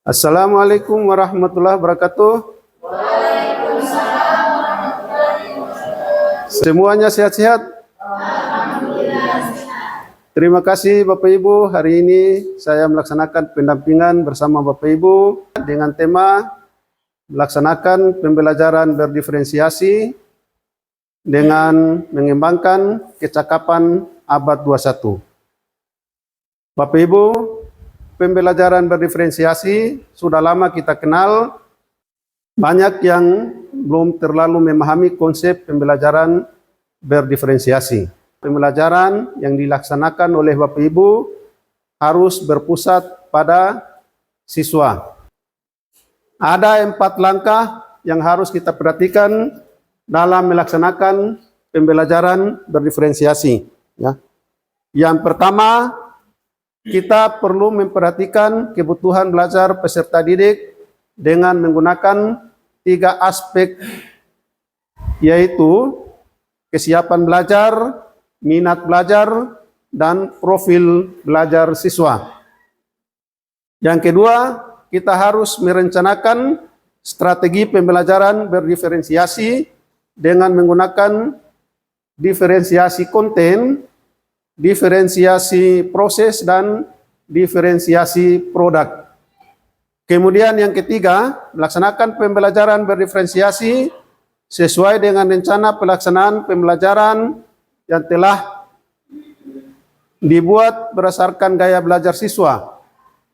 Assalamualaikum warahmatullahi wabarakatuh. Semuanya sehat-sehat? Terima kasih Bapak Ibu. Hari ini saya melaksanakan pendampingan bersama Bapak Ibu dengan tema melaksanakan pembelajaran berdiferensiasi dengan mengembangkan kecakapan abad 21. Bapak Ibu, pembelajaran berdiferensiasi sudah lama kita kenal. Banyak yang belum terlalu memahami konsep pembelajaran berdiferensiasi. Pembelajaran yang dilaksanakan oleh Bapak Ibu harus berpusat pada siswa. Ada 4 langkah yang harus kita perhatikan dalam melaksanakan pembelajaran berdiferensiasi. Ya. Yang pertama, kita perlu memperhatikan kebutuhan belajar peserta didik dengan menggunakan 3 aspek, yaitu kesiapan belajar, minat belajar, dan profil belajar siswa. Yang kedua, kita harus merencanakan strategi pembelajaran berdiferensiasi dengan menggunakan diferensiasi konten, diferensiasi proses, dan diferensiasi produk. Kemudian yang ketiga, melaksanakan pembelajaran berdiferensiasi sesuai dengan rencana pelaksanaan pembelajaran yang telah dibuat berdasarkan gaya belajar siswa,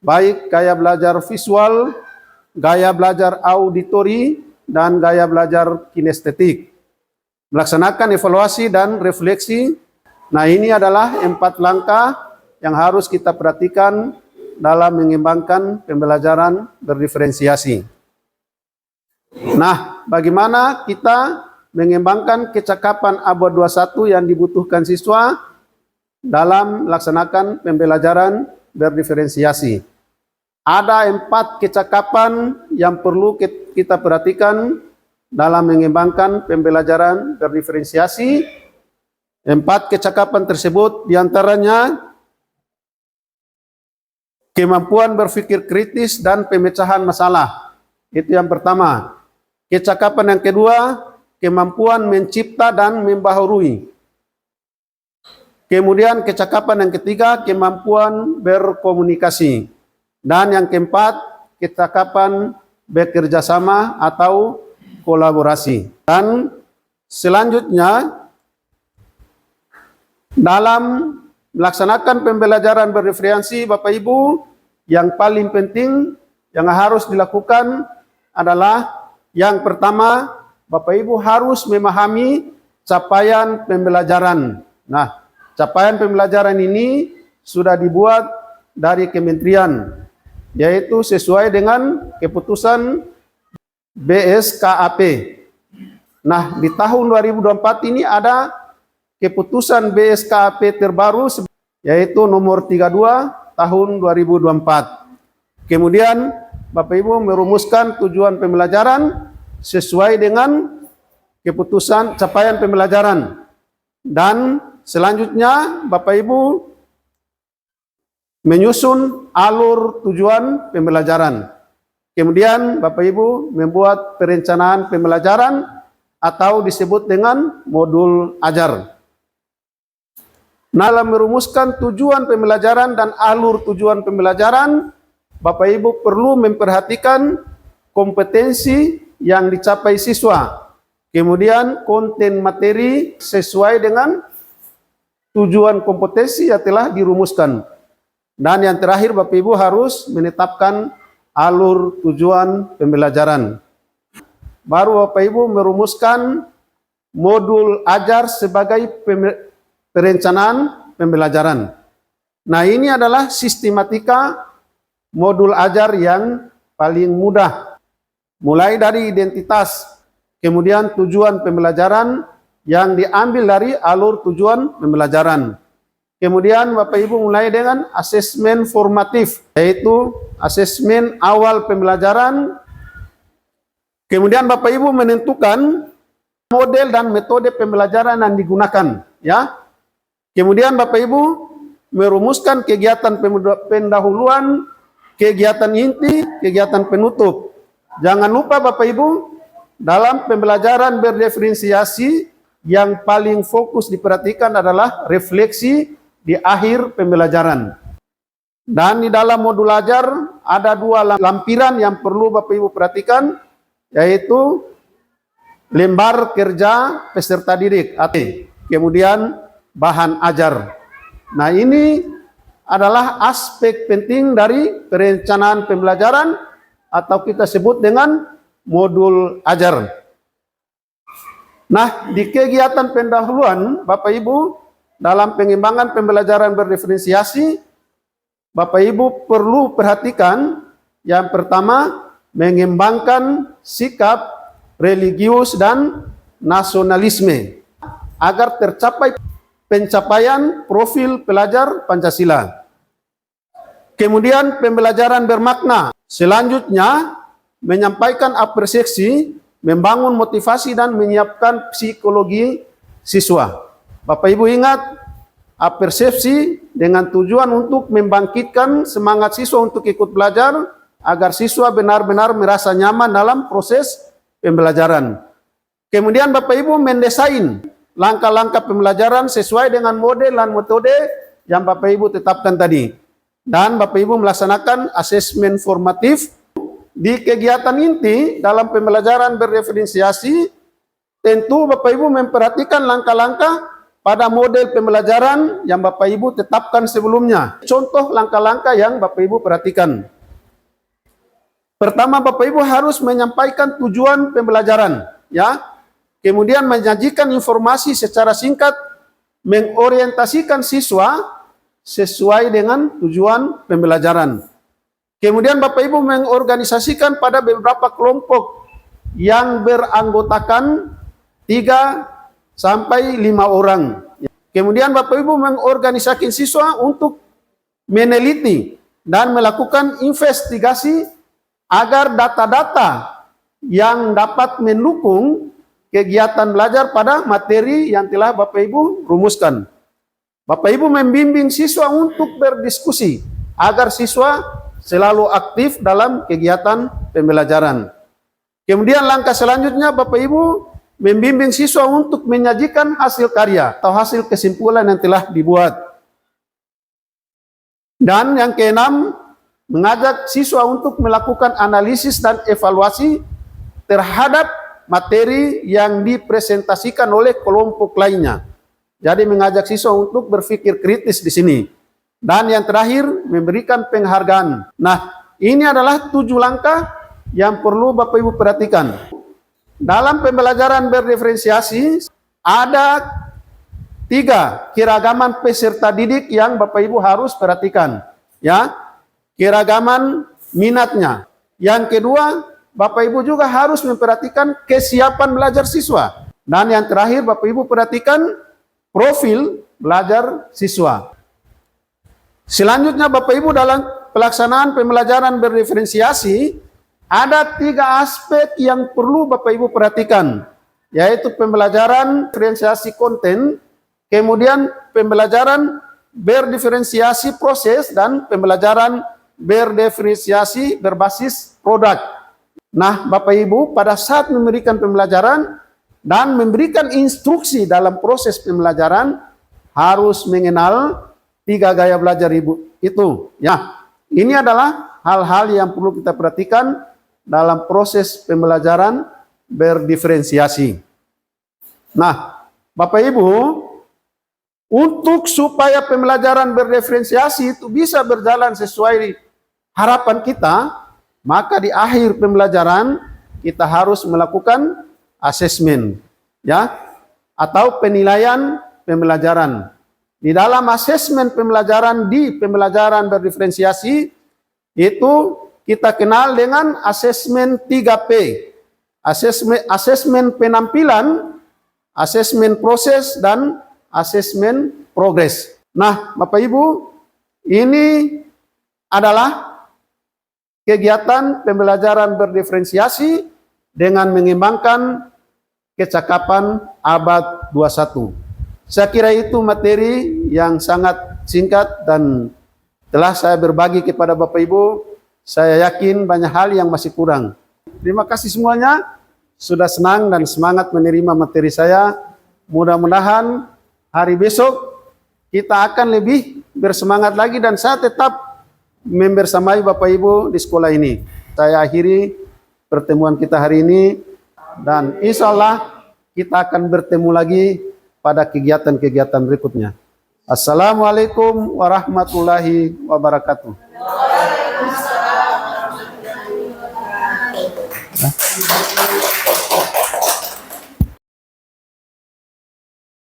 baik gaya belajar visual, gaya belajar auditori, dan gaya belajar kinestetik. Melaksanakan evaluasi dan refleksi. Nah, ini adalah 4 langkah yang harus kita perhatikan dalam mengembangkan pembelajaran berdiferensiasi. Nah, bagaimana kita mengembangkan kecakapan abad 21 yang dibutuhkan siswa dalam melaksanakan pembelajaran berdiferensiasi? Ada 4 kecakapan yang perlu kita perhatikan dalam mengembangkan pembelajaran berdiferensiasi. 4 kecakapan tersebut diantaranya kemampuan berpikir kritis dan pemecahan masalah. Itu yang pertama. Kecakapan yang kedua, kemampuan mencipta dan membaharui. Kemudian kecakapan yang ketiga, kemampuan berkomunikasi. Dan yang keempat, kecakapan bekerja sama atau kolaborasi. Dan selanjutnya, dalam melaksanakan pembelajaran berdiferensiasi, Bapak Ibu, yang paling penting yang harus dilakukan adalah yang pertama, Bapak Ibu harus memahami capaian pembelajaran. Nah, capaian pembelajaran ini sudah dibuat dari kementerian, yaitu sesuai dengan keputusan BSKAP. Nah, di tahun 2024 ini ada keputusan BSKAP terbaru, yaitu nomor 32 tahun 2024. Kemudian Bapak Ibu merumuskan tujuan pembelajaran sesuai dengan keputusan capaian pembelajaran. Dan selanjutnya Bapak Ibu menyusun alur tujuan pembelajaran. Kemudian Bapak Ibu membuat perencanaan pembelajaran atau disebut dengan modul ajar. Dalam merumuskan tujuan pembelajaran dan alur tujuan pembelajaran, Bapak Ibu perlu memperhatikan kompetensi yang dicapai siswa. Kemudian konten materi sesuai dengan tujuan kompetensi yang telah dirumuskan. Dan yang terakhir, Bapak Ibu harus menetapkan alur tujuan pembelajaran. Baru Bapak Ibu merumuskan modul ajar sebagai perencanaan pembelajaran. Nah, ini adalah sistematika modul ajar yang paling mudah. Mulai dari identitas, kemudian tujuan pembelajaran yang diambil dari alur tujuan pembelajaran. Kemudian Bapak Ibu mulai dengan asesmen formatif, yaitu asesmen awal pembelajaran. Kemudian Bapak Ibu menentukan model dan metode pembelajaran yang digunakan, ya. Kemudian Bapak Ibu merumuskan kegiatan pendahuluan, kegiatan inti, kegiatan penutup. Jangan lupa Bapak Ibu, dalam pembelajaran berdiferensiasi yang paling fokus diperhatikan adalah refleksi di akhir pembelajaran. Dan di dalam modul ajar ada dua lampiran yang perlu Bapak Ibu perhatikan, yaitu lembar kerja peserta didik, kemudian bahan ajar. Nah, ini adalah aspek penting dari perencanaan pembelajaran atau kita sebut dengan modul ajar. Nah, di kegiatan pendahuluan Bapak Ibu dalam pengembangan pembelajaran berdiferensiasi, Bapak Ibu perlu perhatikan yang pertama, mengembangkan sikap religius dan nasionalisme agar tercapai pencapaian profil pelajar Pancasila. Kemudian pembelajaran bermakna. Selanjutnya menyampaikan apresiasi, membangun motivasi dan menyiapkan psikologi siswa. Bapak Ibu ingat, apresiasi dengan tujuan untuk membangkitkan semangat siswa untuk ikut belajar agar siswa benar-benar merasa nyaman dalam proses pembelajaran. Kemudian Bapak Ibu mendesain langkah-langkah pembelajaran sesuai dengan model dan metode yang Bapak Ibu tetapkan tadi. Dan Bapak Ibu melaksanakan asesmen formatif di kegiatan inti dalam pembelajaran berdiferensiasi. Tentu Bapak Ibu memperhatikan langkah-langkah pada model pembelajaran yang Bapak Ibu tetapkan sebelumnya. Contoh langkah-langkah yang Bapak Ibu perhatikan. Pertama, Bapak Ibu harus menyampaikan tujuan pembelajaran, ya. Kemudian menyajikan informasi secara singkat, mengorientasikan siswa sesuai dengan tujuan pembelajaran. Kemudian Bapak Ibu mengorganisasikan pada beberapa kelompok yang beranggotakan 3 sampai 5 orang. Kemudian Bapak Ibu mengorganisasikan siswa untuk meneliti dan melakukan investigasi agar data-data yang dapat mendukung kegiatan belajar pada materi yang telah Bapak Ibu rumuskan. Bapak Ibu membimbing siswa untuk berdiskusi agar siswa selalu aktif dalam kegiatan pembelajaran. Kemudian langkah selanjutnya Bapak Ibu membimbing siswa untuk menyajikan hasil karya atau hasil kesimpulan yang telah dibuat. Dan yang keenam, mengajak siswa untuk melakukan analisis dan evaluasi terhadap materi yang dipresentasikan oleh kelompok lainnya. Jadi mengajak siswa untuk berpikir kritis di sini. Dan yang terakhir, memberikan penghargaan. Nah, ini adalah 7 langkah yang perlu Bapak Ibu perhatikan. Dalam pembelajaran berdiferensiasi, ada 3 keragaman peserta didik yang Bapak Ibu harus perhatikan. Ya, keragaman minatnya. Yang kedua, Bapak Ibu juga harus memperhatikan kesiapan belajar siswa. Dan yang terakhir, Bapak Ibu perhatikan profil belajar siswa. Selanjutnya Bapak Ibu dalam pelaksanaan pembelajaran berdiferensiasi, ada 3 aspek yang perlu Bapak Ibu perhatikan, yaitu pembelajaran diferensiasi konten, kemudian pembelajaran berdiferensiasi proses, dan pembelajaran berdiferensiasi berbasis produk. Nah, Bapak Ibu pada saat memberikan pembelajaran dan memberikan instruksi dalam proses pembelajaran harus mengenal 3 gaya belajar Ibu itu. Ya, ini adalah hal-hal yang perlu kita perhatikan dalam proses pembelajaran berdiferensiasi. Nah, Bapak Ibu, untuk supaya pembelajaran berdiferensiasi itu bisa berjalan sesuai harapan kita, maka di akhir pembelajaran kita harus melakukan asesmen, ya, atau penilaian pembelajaran. Di dalam asesmen pembelajaran di pembelajaran berdiferensiasi itu kita kenal dengan asesmen 3P. Asesmen penampilan, asesmen proses, dan asesmen progres. Nah, Bapak Ibu, ini adalah kegiatan pembelajaran berdiferensiasi dengan mengembangkan kecakapan abad 21. Saya kira itu materi yang sangat singkat dan telah saya berbagi kepada Bapak Ibu Saya yakin banyak hal yang masih kurang. Terima kasih semuanya. Sudah senang dan semangat menerima materi saya. Mudah-mudahan hari besok kita akan lebih bersemangat lagi dan saya tetap membersamai Bapak Ibu di sekolah ini. Saya akhiri pertemuan kita hari ini dan insya Allah kita akan bertemu lagi pada kegiatan-kegiatan berikutnya. Assalamualaikum warahmatullahi wabarakatuh. Waalaikumsalam warahmatullahi wabarakatuh.